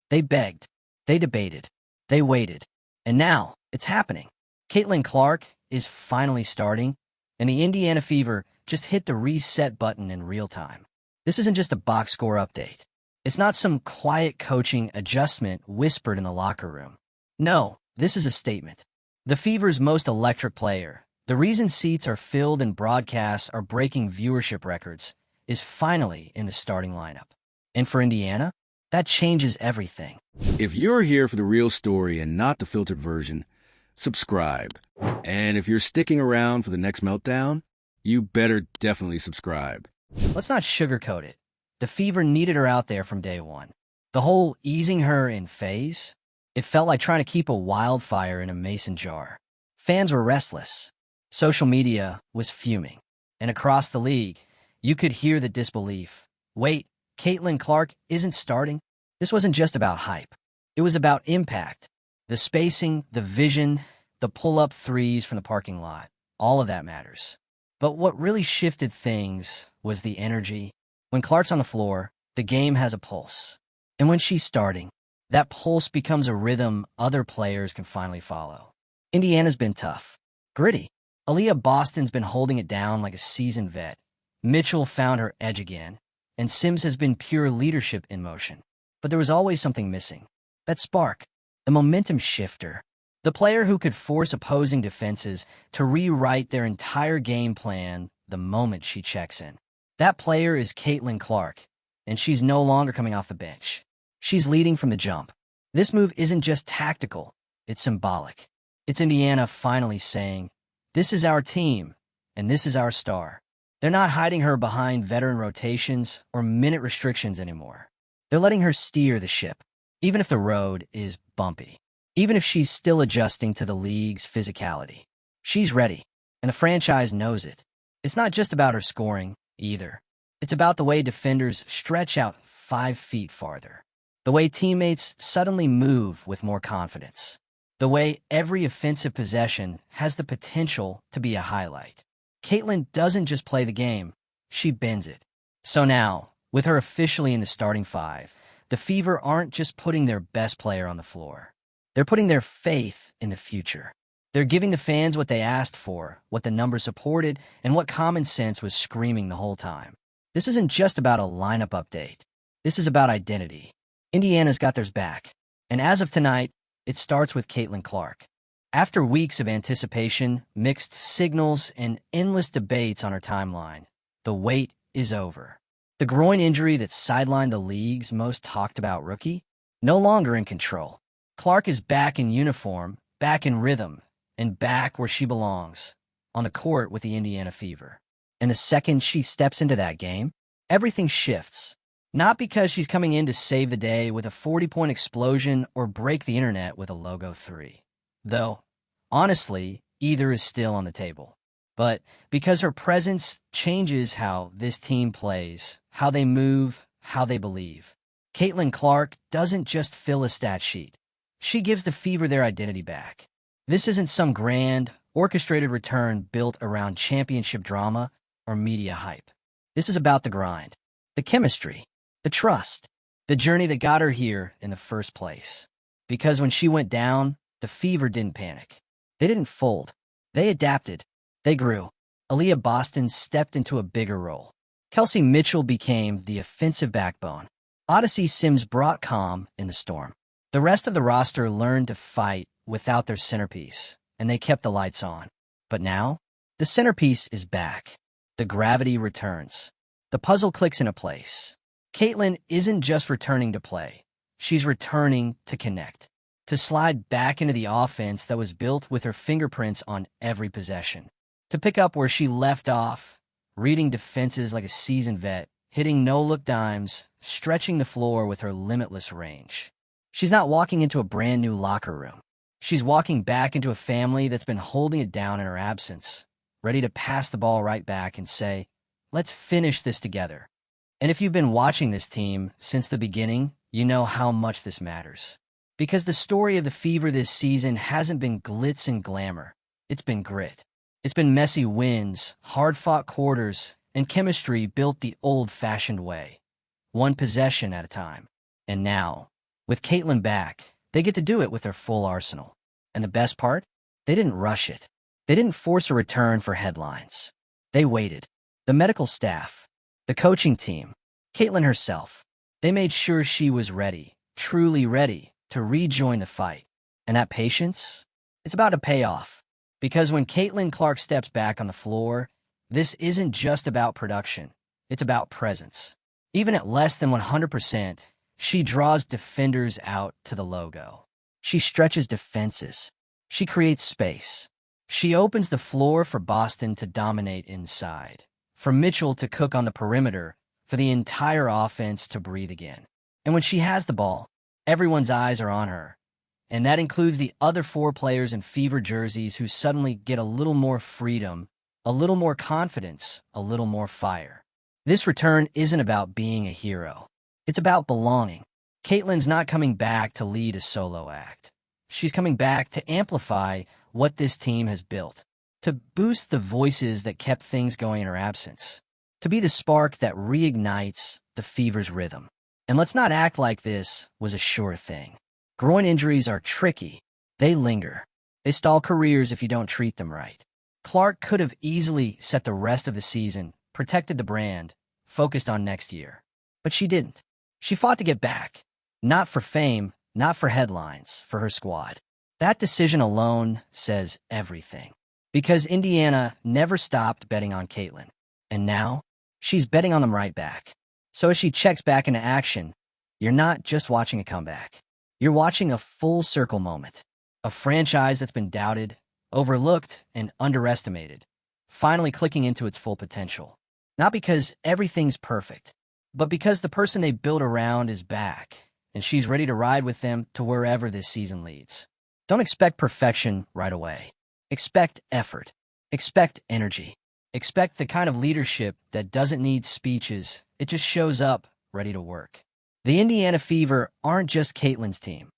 They begged. They debated. They waited. And now, it's happening. Caitlin Clark is finally starting, and the Indiana Fever just hit the reset button in real time. This isn't just a box score update. It's not some quiet coaching adjustment whispered in the locker room. No, this is a statement. The Fever's most electric player, the reason seats are filled and broadcasts are breaking viewership records, is finally in the starting lineup. And for Indiana, that changes everything. If you're here for the real story and not the filtered version, subscribe. And if you're sticking around for the next meltdown, you better definitely subscribe. Let's not sugarcoat it. The Fever needed her out there from day one. The whole easing her in phase, it felt like trying to keep a wildfire in a mason jar. Fans were restless. Social media was fuming. And across the league, you could hear the disbelief. Wait, Caitlin Clark isn't starting? This wasn't just about hype. It was about impact. The spacing, the vision, the pull-up threes from the parking lot. All of that matters. But what really shifted things was the energy. When Clark's on the floor, the game has a pulse. And when she's starting, that pulse becomes a rhythm other players can finally follow. Indiana's been tough. Gritty. Aaliyah Boston's been holding it down like a seasoned vet. Mitchell found her edge again. And Sims has been pure leadership in motion. But there was always something missing. That spark. The momentum shifter. The player who could force opposing defenses to rewrite their entire game plan the moment she checks in. That player is Caitlin Clark, and she's no longer coming off the bench. She's leading from the jump. This move isn't just tactical, it's symbolic. It's Indiana finally saying, this is our team, and this is our star. They're not hiding her behind veteran rotations or minute restrictions anymore. They're letting her steer the ship, even if the road is bumpy. Even if she's still adjusting to the league's physicality. She's ready, and the franchise knows it. It's not just about her scoring, either. It's about the way defenders stretch out 5 feet farther. The way teammates suddenly move with more confidence. The way every offensive possession has the potential to be a highlight. Caitlin doesn't just play the game, she bends it. So now, with her officially in the starting 5, the Fever aren't just putting their best player on the floor. They're putting their faith in the future. They're giving the fans what they asked for, what the numbers supported, and what common sense was screaming the whole time. This isn't just about a lineup update. This is about identity. Indiana's got theirs back. And as of tonight, it starts with Caitlin Clark. After weeks of anticipation, mixed signals, and endless debates on her timeline, the wait is over. The groin injury that sidelined the league's most talked about rookie, no longer in control. Clark is back in uniform, back in rhythm, and back where she belongs, on the court with the Indiana Fever. And the second she steps into that game, everything shifts. Not because she's coming in to save the day with a 40-point explosion or break the internet with a logo 3. Though, honestly, either is still on the table. But because her presence changes how this team plays, how they move, how they believe. Caitlin Clark doesn't just fill a stat sheet. She gives the Fever their identity back. This isn't some grand, orchestrated return built around championship drama or media hype. This is about the grind, the chemistry, the trust, the journey that got her here in the first place. Because when she went down, the Fever didn't panic. They didn't fold. They adapted. They grew. Aaliyah Boston stepped into a bigger role. Kelsey Mitchell became the offensive backbone. Odyssey Sims brought calm in the storm. The rest of the roster learned to fight without their centerpiece, and they kept the lights on. But now, the centerpiece is back. The gravity returns. The puzzle clicks into place. Caitlin isn't just returning to play. She's returning to connect, to slide back into the offense that was built with her fingerprints on every possession, to pick up where she left off, reading defenses like a seasoned vet, hitting no-look dimes, stretching the floor with her limitless range. She's not walking into a brand-new locker room. She's walking back into a family that's been holding it down in her absence, ready to pass the ball right back and say, let's finish this together. And if you've been watching this team since the beginning, you know how much this matters. Because the story of the Fever this season hasn't been glitz and glamour. It's been grit. It's been messy wins, hard-fought quarters, and chemistry built the old-fashioned way, one possession at a time. And now, With Caitlin back, they get to do it with their full arsenal. And the best part? They didn't rush it. They didn't force a return for headlines. They waited. The medical staff, the coaching team, Caitlin herself, they made sure she was ready, truly ready, to rejoin the fight. And that patience? It's about to pay off. Because when Caitlin Clark steps back on the floor, this isn't just about production. It's about presence. Even at less than 100%, she draws defenders out to the logo. She stretches defenses. She creates space. She opens the floor for Boston to dominate inside, for Mitchell to cook on the perimeter, for the entire offense to breathe again. And when she has the ball, everyone's eyes are on her. And that includes the other 4 players in Fever jerseys who suddenly get a little more freedom, a little more confidence, a little more fire. This return isn't about being a hero. It's about belonging. Caitlin's not coming back to lead a solo act. She's coming back to amplify what this team has built, to boost the voices that kept things going in her absence, to be the spark that reignites the Fever's rhythm. And let's not act like this was a sure thing. Groin injuries are tricky. They linger. They stall careers if you don't treat them right. Clark could have easily set the rest of the season, protected the brand, focused on next year. But she didn't. She fought to get back. Not for fame, not for headlines, for her squad. That decision alone says everything. Because Indiana never stopped betting on Caitlin. And now, she's betting on them right back. So as she checks back into action, you're not just watching a comeback. You're watching a full circle moment. A franchise that's been doubted, overlooked, and underestimated, finally clicking into its full potential. Not because everything's perfect, but because the person they built around is back, and she's ready to ride with them to wherever this season leads. Don't expect perfection right away. Expect effort. Expect energy. Expect the kind of leadership that doesn't need speeches. It just shows up, ready to work. The Indiana Fever aren't just Caitlin's team.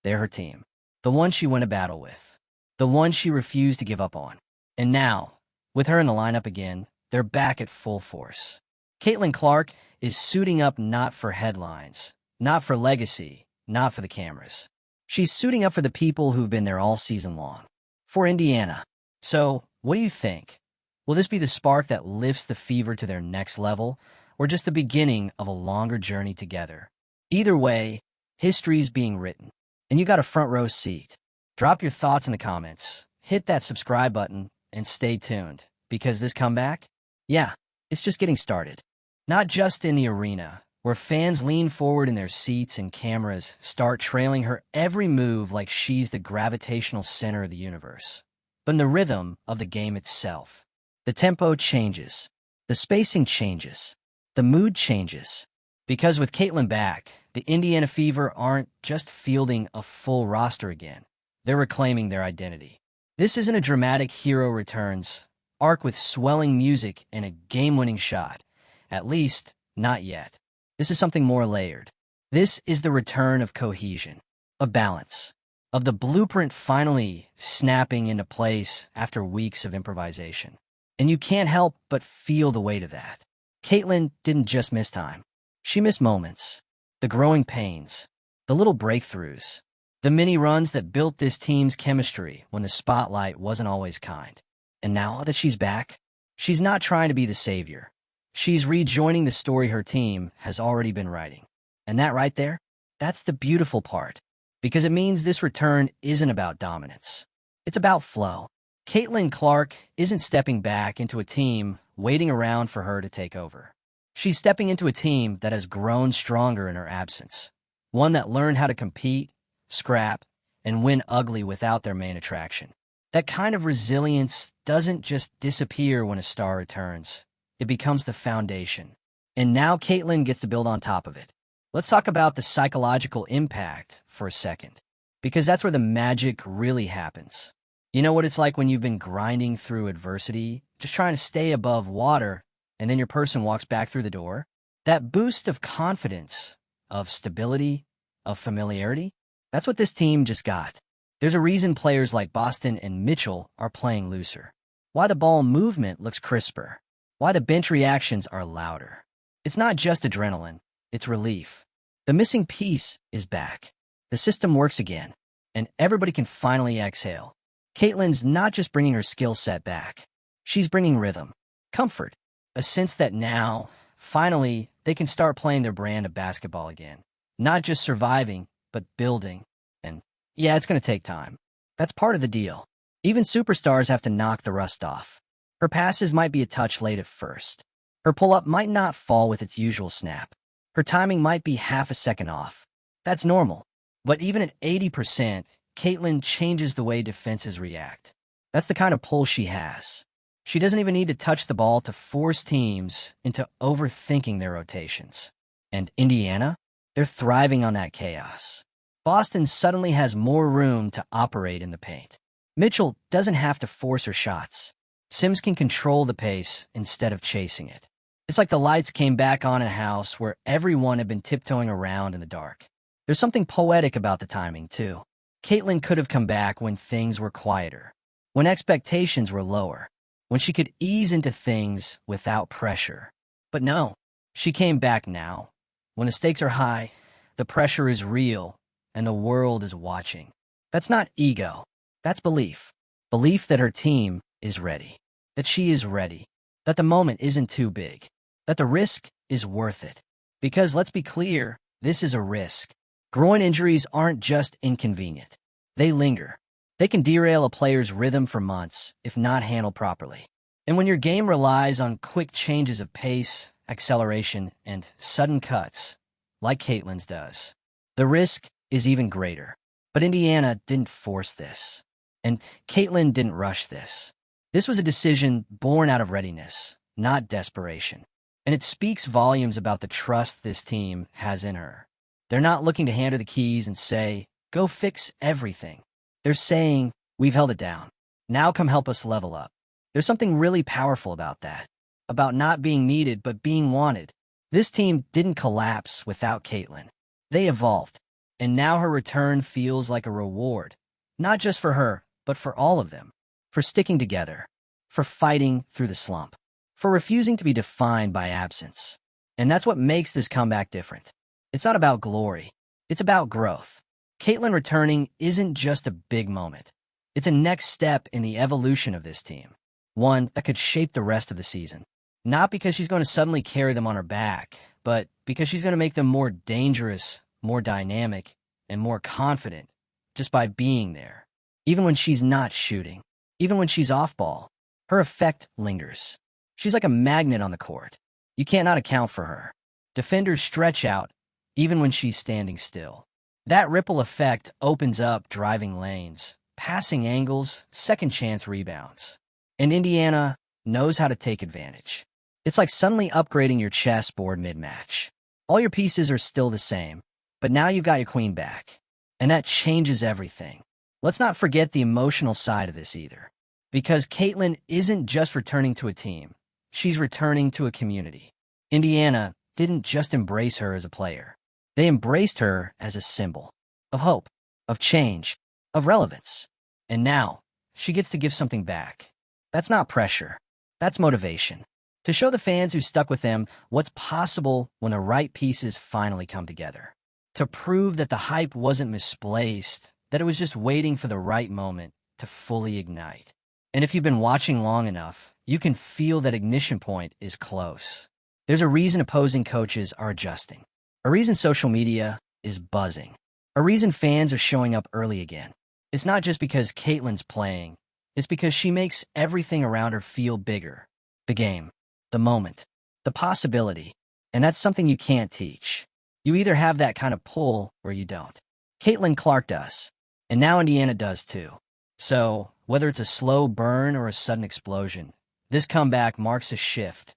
They're her team. The one she went to battle with. The one she refused to give up on. And now, with her in the lineup again, they're back at full force. Caitlin Clark is suiting up not for headlines, not for legacy, not for the cameras. She's suiting up for the people who've been there all season long. For Indiana. So, what do you think? Will this be the spark that lifts the Fever to their next level, or just the beginning of a longer journey together? Either way, history's being written, and you got a front row seat. Drop your thoughts in the comments, hit that subscribe button, and stay tuned, because this comeback, yeah, it's just getting started. Not just in the arena, where fans lean forward in their seats and cameras start trailing her every move like she's the gravitational center of the universe, but in the rhythm of the game itself. The tempo changes, the spacing changes, the mood changes. Because with Caitlin back, the Indiana Fever aren't just fielding a full roster again. They're reclaiming their identity. This isn't a dramatic hero returns arc with swelling music and a game-winning shot. At least, not yet. This is something more layered. This is the return of cohesion, of balance, of the blueprint finally snapping into place after weeks of improvisation. And you can't help but feel the weight of that. Caitlin didn't just miss time. She missed moments, the growing pains, the little breakthroughs, the mini runs that built this team's chemistry when the spotlight wasn't always kind. And now that she's back, she's not trying to be the savior. She's rejoining the story her team has already been writing. And that right there, that's the beautiful part, because it means this return isn't about dominance. It's about flow. Caitlin Clark isn't stepping back into a team waiting around for her to take over. She's stepping into a team that has grown stronger in her absence, one that learned how to compete, scrap, and win ugly without their main attraction. That kind of resilience doesn't just disappear when a star returns. It becomes the foundation. And now Caitlin gets to build on top of it. Let's talk about the psychological impact for a second, because that's where the magic really happens. You know what it's like when you've been grinding through adversity, just trying to stay above water, and then your person walks back through the door? That boost of confidence, of stability, of familiarity, that's what this team just got. There's a reason players like Boston and Mitchell are playing looser. Why the ball movement looks crisper. Why the bench reactions are louder. It's not just adrenaline, it's relief. The missing piece is back. The system works again, and everybody can finally exhale. Caitlin's not just bringing her skill set back. She's bringing rhythm, comfort, a sense that now, finally, they can start playing their brand of basketball again. Not just surviving, but building. And yeah, it's going to take time. That's part of the deal. Even superstars have to knock the rust off. Her passes might be a touch late at first. Her pull-up might not fall with its usual snap. Her timing might be half a second off. That's normal. But even at 80%, Caitlin changes the way defenses react. That's the kind of pull she has. She doesn't even need to touch the ball to force teams into overthinking their rotations. And Indiana? They're thriving on that chaos. Boston suddenly has more room to operate in the paint. Mitchell doesn't have to force her shots. Sims can control the pace instead of chasing it. It's like the lights came back on in a house where everyone had been tiptoeing around in the dark. There's something poetic about the timing, too. Caitlin could have come back when things were quieter, when expectations were lower, when she could ease into things without pressure. But no, she came back now. When the stakes are high, the pressure is real, and the world is watching. That's not ego. That's belief. Belief that her team is ready, that she is ready, that the moment isn't too big, that the risk is worth it. Because let's be clear, this is a risk. Groin injuries aren't just inconvenient. They linger. They can derail a player's rhythm for months if not handled properly. And when your game relies on quick changes of pace, acceleration, and sudden cuts, like Caitlin's does, the risk is even greater. But Indiana didn't force this. And Caitlin didn't rush this. This was a decision born out of readiness, not desperation. And it speaks volumes about the trust this team has in her. They're not looking to hand her the keys and say, go fix everything. They're saying, we've held it down. Now come help us level up. There's something really powerful about that. About not being needed, but being wanted. This team didn't collapse without Caitlin. They evolved. And now her return feels like a reward. Not just for her, but for all of them. For sticking together. For fighting through the slump. For refusing to be defined by absence. And that's what makes this comeback different. It's not about glory. It's about growth. Caitlin returning isn't just a big moment. It's a next step in the evolution of this team. One that could shape the rest of the season. Not because she's going to suddenly carry them on her back, but because she's going to make them more dangerous, more dynamic, and more confident just by being there. Even when she's not shooting, even when she's off ball, her effect lingers. She's like a magnet on the court. You can't not account for her. Defenders stretch out even when she's standing still. That ripple effect opens up driving lanes, passing angles, second chance rebounds. And Indiana knows how to take advantage. It's like suddenly upgrading your chessboard mid-match. All your pieces are still the same, but now you've got your queen back. And that changes everything. Let's not forget the emotional side of this either. Because Caitlin isn't just returning to a team. She's returning to a community. Indiana didn't just embrace her as a player. They embraced her as a symbol of hope, of change, of relevance. And now, she gets to give something back. That's not pressure. That's motivation. To show the fans who stuck with them what's possible when the right pieces finally come together. To prove that the hype wasn't misplaced, that it was just waiting for the right moment to fully ignite. And if you've been watching long enough, you can feel that ignition point is close. There's a reason opposing coaches are adjusting. A reason social media is buzzing. A reason fans are showing up early again. It's not just because Caitlin's playing. It's because she makes everything around her feel bigger. The game, the moment, the possibility. And that's something you can't teach. You either have that kind of pull or you don't. Caitlin Clark does. And now Indiana does too. So, whether it's a slow burn or a sudden explosion, this comeback marks a shift.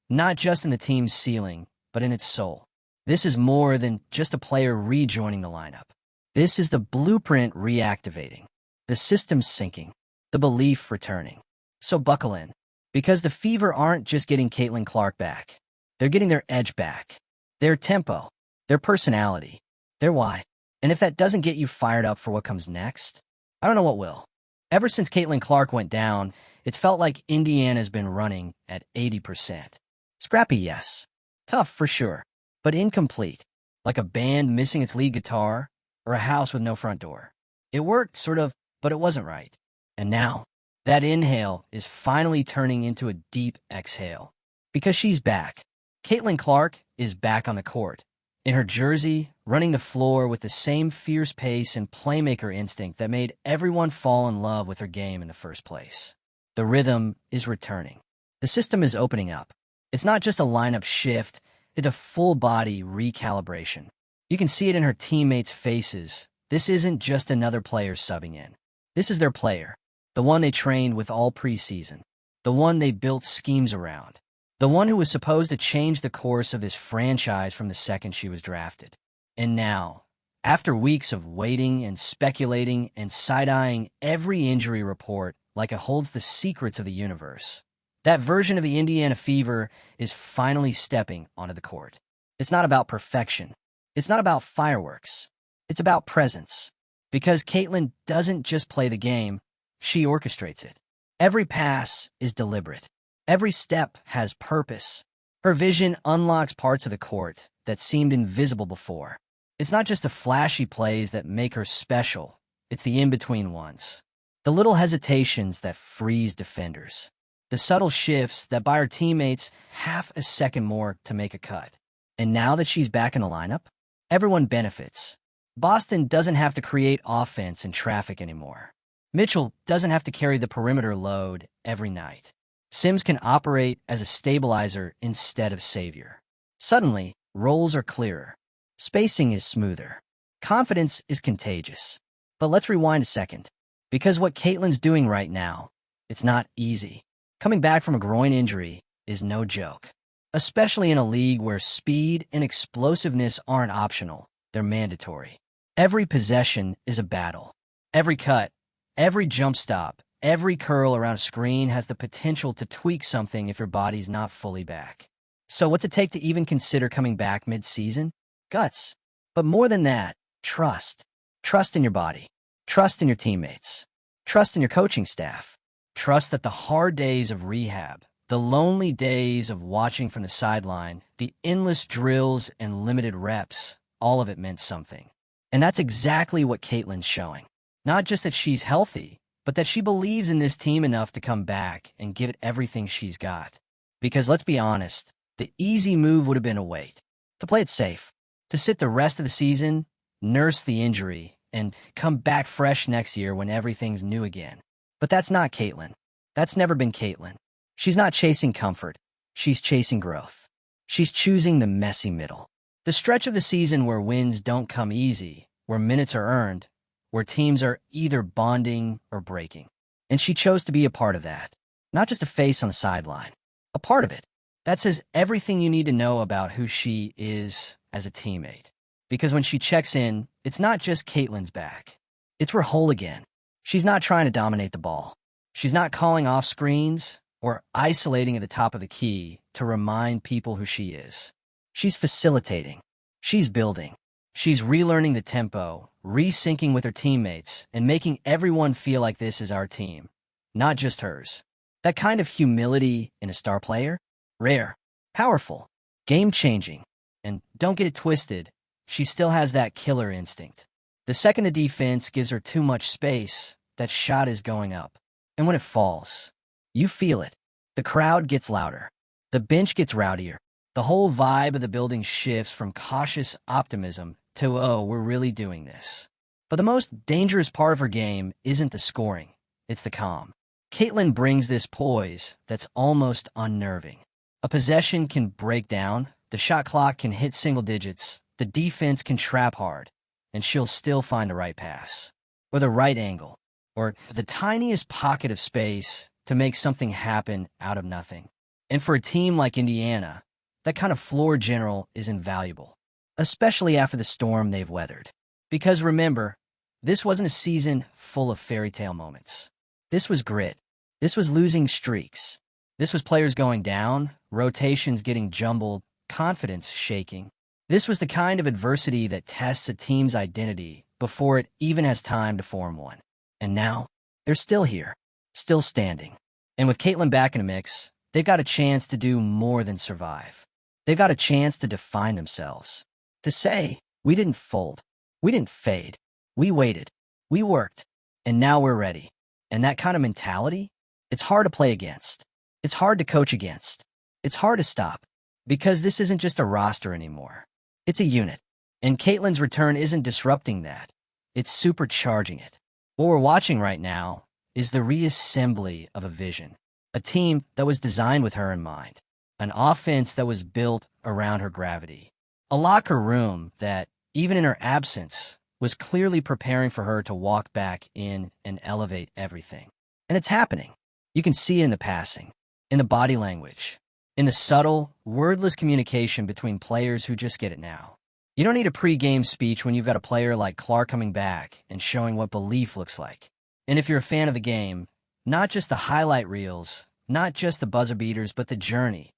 Not just in the team's ceiling, but in its soul. This is more than just a player rejoining the lineup. This is the blueprint reactivating, the system sinking, the belief returning. So buckle in, because the Fever aren't just getting Caitlin Clark back. They're getting their edge back, their tempo, their personality, their why. And if that doesn't get you fired up for what comes next, I don't know what will. Ever since Caitlin Clark went down, it's felt like Indiana's been running at 80%. Scrappy, yes. Tough, for sure. But incomplete. Like a band missing its lead guitar, or a house with no front door. It worked, sort of, but it wasn't right. And now, that inhale is finally turning into a deep exhale. Because she's back. Caitlin Clark is back on the court. In her jersey, running the floor with the same fierce pace and playmaker instinct that made everyone fall in love with her game in the first place. The rhythm is returning. The system is opening up. It's not just a lineup shift, it's a full-body recalibration. You can see it in her teammates' faces. This isn't just another player subbing in. This is their player, the one they trained with all preseason, the one they built schemes around, the one who was supposed to change the course of this franchise from the second she was drafted. And now, after weeks of waiting and speculating and side-eyeing every injury report like it holds the secrets of the universe, that version of the Indiana Fever is finally stepping onto the court. It's not about perfection. It's not about fireworks. It's about presence. Because Caitlin doesn't just play the game, she orchestrates it. Every pass is deliberate. Every step has purpose. Her vision unlocks parts of the court that seemed invisible before. It's not just the flashy plays that make her special. It's the in-between ones. The little hesitations that freeze defenders. The subtle shifts that buy her teammates half a second more to make a cut. And now that she's back in the lineup, everyone benefits. Boston doesn't have to create offense in traffic anymore. Mitchell doesn't have to carry the perimeter load every night. Sims can operate as a stabilizer instead of savior. Suddenly, roles are clearer. Spacing is smoother. Confidence is contagious. But let's rewind a second. Because what Caitlin's doing right now, it's not easy. Coming back from a groin injury is no joke. Especially in a league where speed and explosiveness aren't optional, they're mandatory. Every possession is a battle. Every cut, every jump stop, every curl around a screen has the potential to tweak something if your body's not fully back. So what's it take to even consider coming back mid-season? Guts. But more than that, trust. Trust in your body. Trust in your teammates. Trust in your coaching staff. Trust that the hard days of rehab, the lonely days of watching from the sideline, the endless drills and limited reps, all of it meant something. And that's exactly what Caitlin's showing. Not just that she's healthy, but that she believes in this team enough to come back and give it everything she's got. Because let's be honest, the easy move would have been to wait, to play it safe, to sit the rest of the season, nurse the injury, and come back fresh next year when everything's new again. But that's not Caitlin. That's never been Caitlin. She's not chasing comfort. She's chasing growth. She's choosing the messy middle. The stretch of the season where wins don't come easy, where minutes are earned, where teams are either bonding or breaking. And she chose to be a part of that. Not just a face on the sideline. A part of it. That says everything you need to know about who she is as a teammate. Because when she checks in, it's not just Caitlin's back. It's we're whole again. She's not trying to dominate the ball. She's not calling off screens or isolating at the top of the key to remind people who she is. She's facilitating. She's building. She's relearning the tempo, resyncing with her teammates, and making everyone feel like this is our team, not just hers. That kind of humility in a star player? Rare, powerful, game-changing. And don't get it twisted, she still has that killer instinct. The second the defense gives her too much space, that shot is going up. And when it falls, you feel it. The crowd gets louder. The bench gets rowdier. The whole vibe of the building shifts from cautious optimism to, oh, we're really doing this. But the most dangerous part of her game isn't the scoring. It's the calm. Caitlin brings this poise that's almost unnerving. A possession can break down, the shot clock can hit single digits, the defense can trap hard, and she'll still find the right pass, or the right angle, or the tiniest pocket of space to make something happen out of nothing. And for a team like Indiana, that kind of floor general is invaluable, especially after the storm they've weathered. Because remember, this wasn't a season full of fairy tale moments. This was grit. This was losing streaks. This was players going down, rotations getting jumbled, confidence shaking. This was the kind of adversity that tests a team's identity before it even has time to form one. And now, they're still here, still standing. And with Caitlin back in the mix, they've got a chance to do more than survive. They've got a chance to define themselves. To say, we didn't fold. We didn't fade. We waited. We worked. And now we're ready. And that kind of mentality, it's hard to play against. It's hard to coach against. It's hard to stop. Because this isn't just a roster anymore. It's a unit. And Caitlyn's return isn't disrupting that. It's supercharging it. What we're watching right now is the reassembly of a vision. A team that was designed with her in mind. An offense that was built around her gravity. A locker room that, even in her absence, was clearly preparing for her to walk back in and elevate everything. And it's happening. You can see it in the passing, in the body language, in the subtle, wordless communication between players who just get it now. You don't need a pre-game speech when you've got a player like Clark coming back and showing what belief looks like. And if you're a fan of the game, not just the highlight reels, not just the buzzer beaters, but the journey,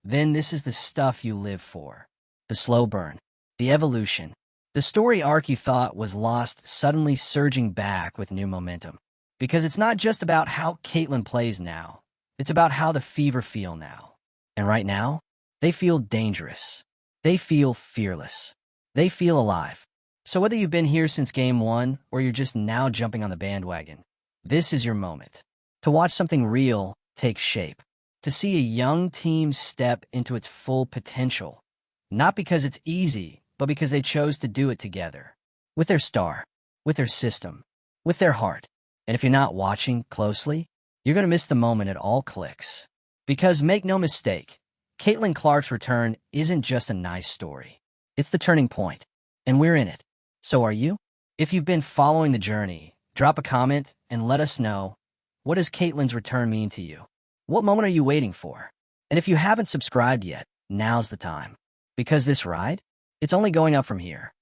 then this is the stuff you live for. The slow burn, the evolution, the story arc you thought was lost suddenly surging back with new momentum. Because it's not just about how Caitlyn plays now, it's about how the Fever feel now. And right now, they feel dangerous. They feel fearless. They feel alive. So whether you've been here since Game 1 or you're just now jumping on the bandwagon, this is your moment. To watch something real take shape. To see a young team step into its full potential. Not because it's easy, but because they chose to do it together. With their star, with their system, with their heart. And if you're not watching closely, you're going to miss the moment it all clicks. Because make no mistake, Caitlyn Clark's return isn't just a nice story. It's the turning point, and we're in it. So are you? If you've been following the journey, drop a comment and let us know, what does Caitlyn's return mean to you? What moment are you waiting for? And if you haven't subscribed yet, now's the time. Because this ride, it's only going up from here.